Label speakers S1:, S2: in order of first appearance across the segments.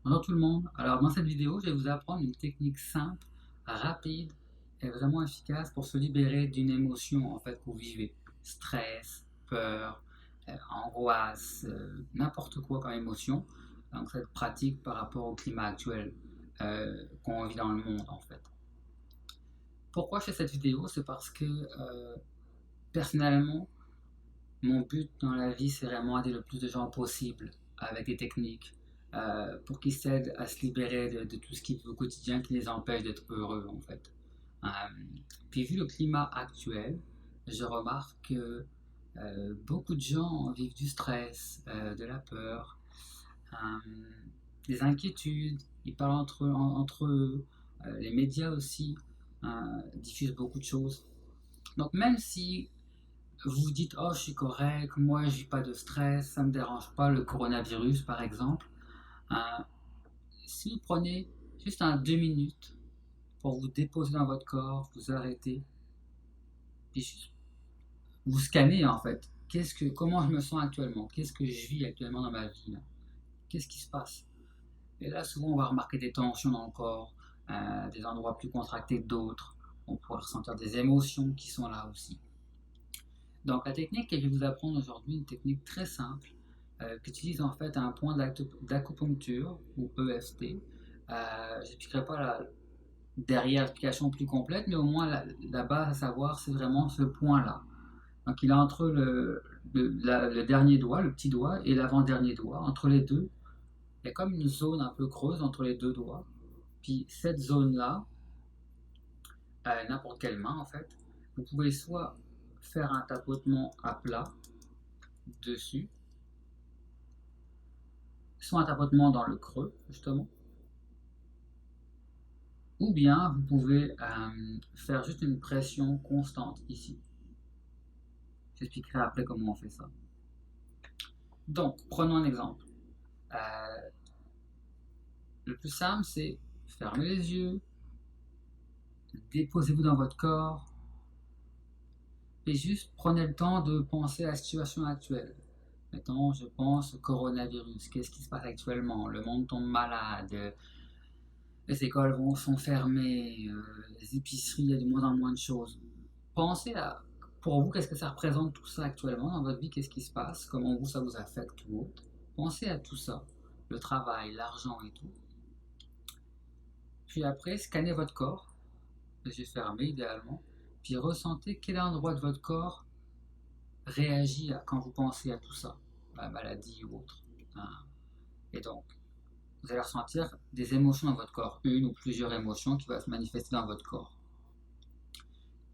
S1: Bonjour tout le monde. Alors dans cette vidéo, je vais vous apprendre une technique simple, rapide et vraiment efficace pour se libérer d'une émotion en fait que vous vivez. Stress, peur, angoisse, n'importe quoi comme émotion. Donc cette pratique par rapport au climat actuel qu'on vit dans le monde en fait. Pourquoi je fais cette vidéo? C'est parce que personnellement, mon but dans la vie, c'est vraiment aider le plus de gens possible avec des techniques pour qu'ils s'aident à se libérer de tout ce qui au quotidien qui les empêche d'être heureux en fait. Euh, Puis vu le climat actuel, je remarque que beaucoup de gens vivent du stress, de la peur, euh, des inquiétudes, ils parlent entre eux, les médias aussi diffusent beaucoup de choses. Donc même si vous vous dites, oh, je suis correct, moi, je n'ai pas de stress, ça ne me dérange pas, le coronavirus, par exemple. Euh, Si vous prenez juste 2 minutes pour vous déposer dans votre corps, vous arrêtez, puis juste vous scannez, en fait. Comment je me sens actuellement? Qu'est-ce que je vis actuellement dans ma vie, là? Qu'est-ce qui se passe? Et là, souvent, on va remarquer des tensions dans le corps, des endroits plus contractés que d'autres. On pourrait ressentir des émotions qui sont là aussi. Donc la technique que je vais vous apprendre aujourd'hui, une technique très simple, qui utilise en fait un point d'acupuncture ou EFT. J'expliquerai pas derrière l'explication plus complète, mais au moins la base à savoir, c'est vraiment ce point-là. Donc il est entre le dernier doigt, le petit doigt, et l'avant-dernier doigt. Entre les deux, il y a comme une zone un peu creuse entre les deux doigts. Puis cette zone-là, n'importe quelle main en fait, vous pouvez soit faire un tapotement à plat dessus, soit un tapotement dans le creux, justement, ou bien vous pouvez faire juste une pression constante ici. J'expliquerai après comment on fait ça. Donc, prenons un exemple. Euh, le plus simple, c'est fermez les yeux, déposez-vous dans votre corps, et juste prenez le temps de penser à la situation actuelle. Mettons, je pense au coronavirus. Qu'est-ce qui se passe actuellement? Le monde tombe malade, les écoles sont fermées, les épiceries, il y a de moins en moins de choses. Pensez à, pour vous, qu'est-ce que ça représente tout ça actuellement dans votre vie, qu'est-ce qui se passe, comment vous, ça vous affecte ou autre. Pensez à tout ça, le travail, l'argent et tout. Puis après, scannez votre corps, les yeux fermés idéalement, puis ressentez quel endroit de votre corps réagit quand vous pensez à tout ça, à la maladie ou autre. Hein. Et donc, vous allez ressentir des émotions dans votre corps, une ou plusieurs émotions qui vont se manifester dans votre corps.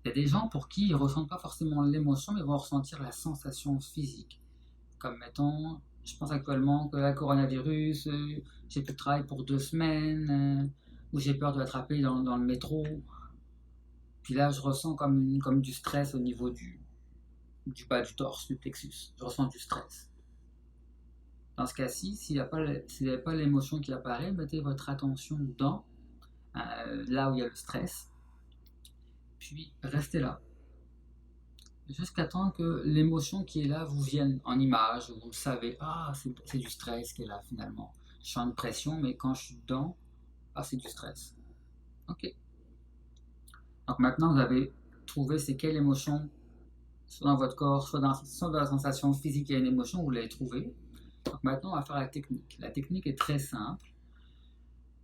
S1: Il y a des gens pour qui ils ne ressentent pas forcément l'émotion, mais vont ressentir la sensation physique. Comme mettons, je pense actuellement que le coronavirus, j'ai plus de travail pour 2 semaines, ou j'ai peur de l'attraper dans le métro. Puis là, je ressens comme du stress au niveau du bas du torse, du plexus. Je ressens du stress. Dans ce cas-ci, s'il n'y a pas l'émotion qui apparaît, mettez votre attention là où il y a le stress, puis restez là. Jusqu'à temps que l'émotion qui est là vous vienne en image, vous savez, ah, c'est du stress qui est là finalement. Je sens une pression, mais quand je suis dedans, ah, c'est du stress. Ok. Donc maintenant, vous avez trouvé c'est quelle émotion, soit dans votre corps, soit dans la sensation physique, il y a une émotion, vous l'avez trouvée. Donc maintenant, on va faire la technique. La technique est très simple.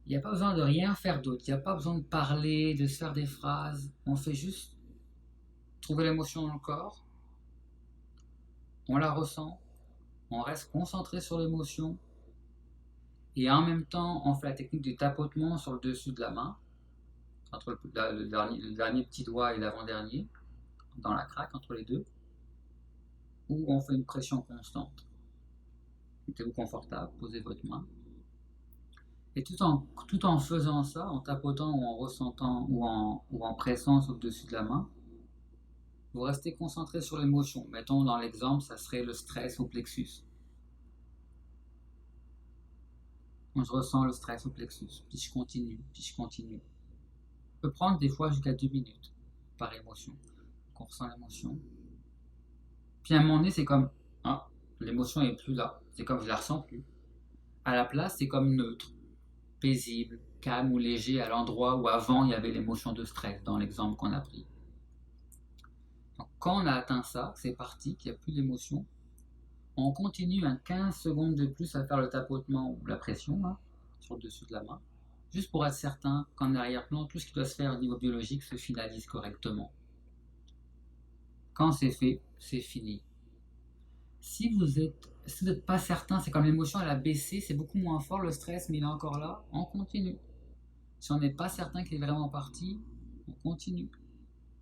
S1: Il n'y a pas besoin de rien faire d'autre. Il n'y a pas besoin de parler, de se faire des phrases. On fait juste trouver l'émotion dans le corps, on la ressent, on reste concentré sur l'émotion, et en même temps, on fait la technique du tapotement sur le dessus de la main, entre le dernier petit doigt et l'avant-dernier, dans la craque entre les deux, où on fait une pression constante. Mettez-vous confortable, posez votre main. Et tout en faisant ça, en tapotant ou en ressentant ou en pressant sur le dessus de la main, vous restez concentré sur l'émotion. Mettons dans l'exemple, ça serait le stress au plexus. Quand je ressens le stress au plexus, puis je continue, puis je continue. Ça peut prendre des fois jusqu'à 2 minutes par émotion. Donc on ressent l'émotion. Puis à un moment donné, c'est comme, ah, l'émotion est plus là. C'est comme je la ressens plus. À la place, c'est comme neutre. paisible, calme ou léger à l'endroit où avant il y avait l'émotion de stress, dans l'exemple qu'on a pris. Donc, quand on a atteint ça, c'est parti, qu'il n'y a plus d'émotion, on continue un 15 secondes de plus à faire le tapotement ou la pression là, sur le dessus de la main, juste pour être certain qu'en arrière-plan, tout ce qui doit se faire au niveau biologique se finalise correctement. Quand c'est fait, c'est fini. Si vous n'êtes pas certain, c'est comme l'émotion elle a baissé, c'est beaucoup moins fort le stress, mais il est encore là, on continue. Si on n'est pas certain qu'il est vraiment parti, on continue.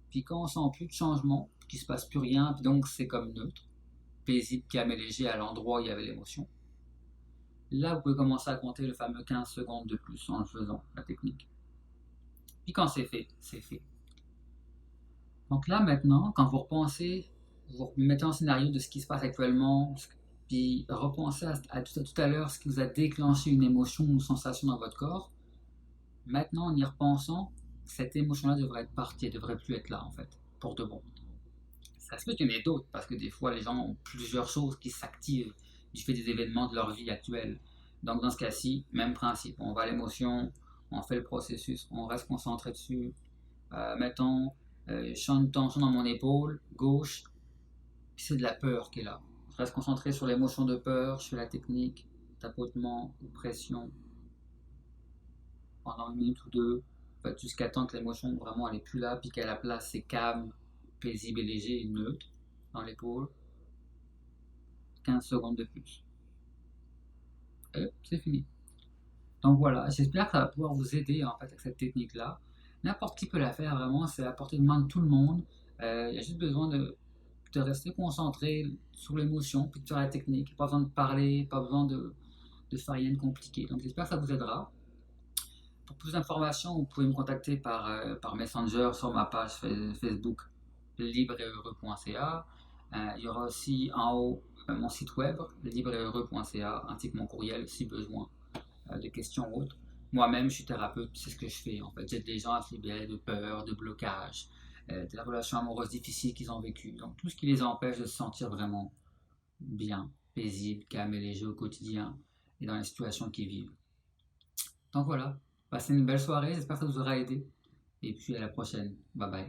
S1: Puis quand on sent plus de changement, qu'il ne se passe plus rien, puis donc c'est comme neutre, paisible, calme et léger à l'endroit où il y avait l'émotion. Là, vous pouvez commencer à compter le fameux 15 secondes de plus en le faisant, la technique. Puis quand c'est fait, c'est fait. Donc là, maintenant, quand vous repensez, vous mettez en scénario de ce qui se passe actuellement, puis repensez à tout à l'heure ce qui vous a déclenché une émotion ou une sensation dans votre corps. Maintenant, en y repensant, cette émotion-là devrait être partie, elle devrait plus être là, en fait, pour de bon. Ça se peut qu'il y en ait d'autres, parce que des fois, les gens ont plusieurs choses qui s'activent du fait des événements de leur vie actuelle. Donc, dans ce cas-ci, même principe. On va à l'émotion, on fait le processus, on reste concentré dessus. Mettons, je sens une tension dans mon épaule gauche, puis c'est de la peur qui est là. Je reste concentré sur l'émotion de peur, je fais la technique, tapotement ou pression pendant une minute ou deux, jusqu'à temps que l'émotion vraiment elle est plus là, puis qu'à la place c'est calme, paisible et léger et neutre dans l'épaule. 15 secondes de plus. Et c'est fini. Donc voilà, j'espère que ça va pouvoir vous aider en fait avec cette technique-là. N'importe qui peut la faire, vraiment, c'est à la portée de main de tout le monde. Il y a juste besoin de rester concentré sur l'émotion, puis de faire la technique. Pas besoin de parler, pas besoin de faire rien de compliqué. Donc j'espère que ça vous aidera. Pour plus d'informations, vous pouvez me contacter par Messenger sur ma page Facebook libreetheureux.ca. Il y aura aussi en haut mon site web libreetheureux.ca ainsi que mon courriel si besoin de questions ou autres. Moi-même, je suis thérapeute, c'est ce que je fais en fait. J'aide les gens à se libérer de peur, de blocage, des relations amoureuses difficiles qu'ils ont vécues. Donc tout ce qui les empêche de se sentir vraiment bien, paisible, calme et léger au quotidien et dans les situations qu'ils vivent. Donc voilà, passez une belle soirée, j'espère que ça vous aura aidé. Et puis à la prochaine. Bye bye.